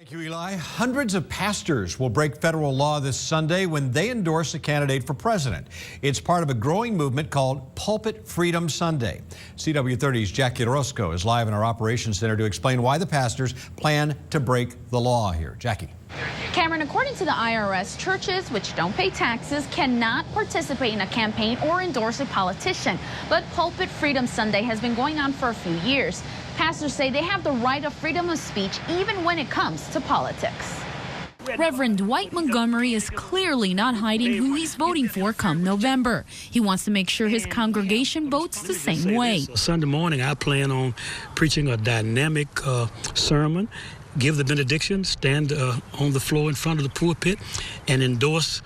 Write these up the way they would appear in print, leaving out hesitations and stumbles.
Thank you, Eli. Hundreds of pastors will break federal law this Sunday when they endorse a candidate for president. It's part of a growing movement called Pulpit Freedom Sunday. CW30's Jackie Orozco is live in our operations center to explain why the pastors plan to break the law here. Jackie. Cameron, according to the IRS, churches which don't pay taxes cannot participate in a campaign or endorse a politician. But Pulpit Freedom Sunday has been going on for a few years. Pastors say they have the right of freedom of speech even when it comes to politics. Reverend Dwight Montgomery is clearly not hiding who he's voting for come November. He wants to make sure his congregation votes the same way. Sunday morning, I plan on preaching a dynamic sermon, give the benediction, stand on the floor in front of the pulpit, and endorse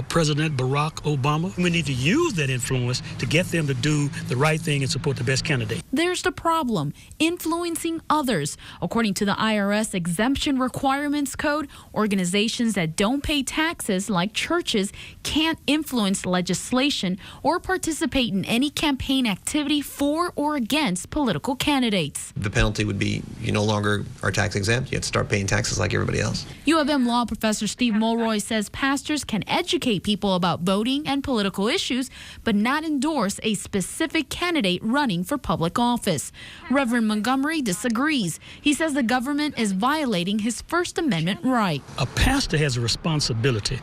President Barack Obama. We need to use that influence to get them to do the right thing and support the best candidate. There's the problem, influencing others. According to the IRS exemption requirements code, organizations that don't pay taxes, like churches, can't influence legislation or participate in any campaign activity for or against political candidates. The penalty would be you no longer are tax exempt. You have to start paying taxes like everybody else. U of M law professor Steve Mulroy says pastors can educate people about voting and political issues, but not endorse a specific candidate running for public office. Reverend Montgomery disagrees. He says the government is violating his First Amendment right. A pastor has a responsibility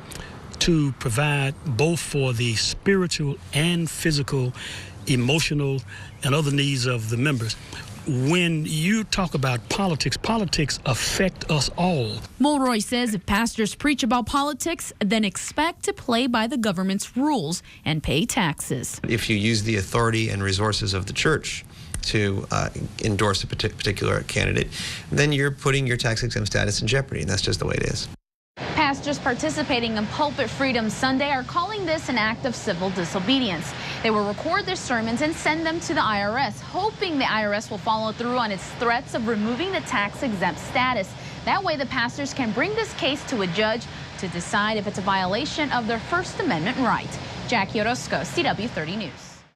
to provide both for the spiritual and physical, emotional, and other needs of the members. When you talk about politics, politics affect us all. Mulroy says if pastors preach about politics, then expect to play by the government's rules and pay taxes. If you use the authority and resources of the church to endorse a particular candidate, then you're putting your tax exempt status in jeopardy, and that's just the way it is. Pastors participating in Pulpit Freedom Sunday are calling this an act of civil disobedience. They will record their sermons and send them to the IRS, hoping the IRS will follow through on its threats of removing the tax-exempt status. That way, the pastors can bring this case to a judge to decide if it's a violation of their First Amendment right. Jackie Orozco, CW30 News.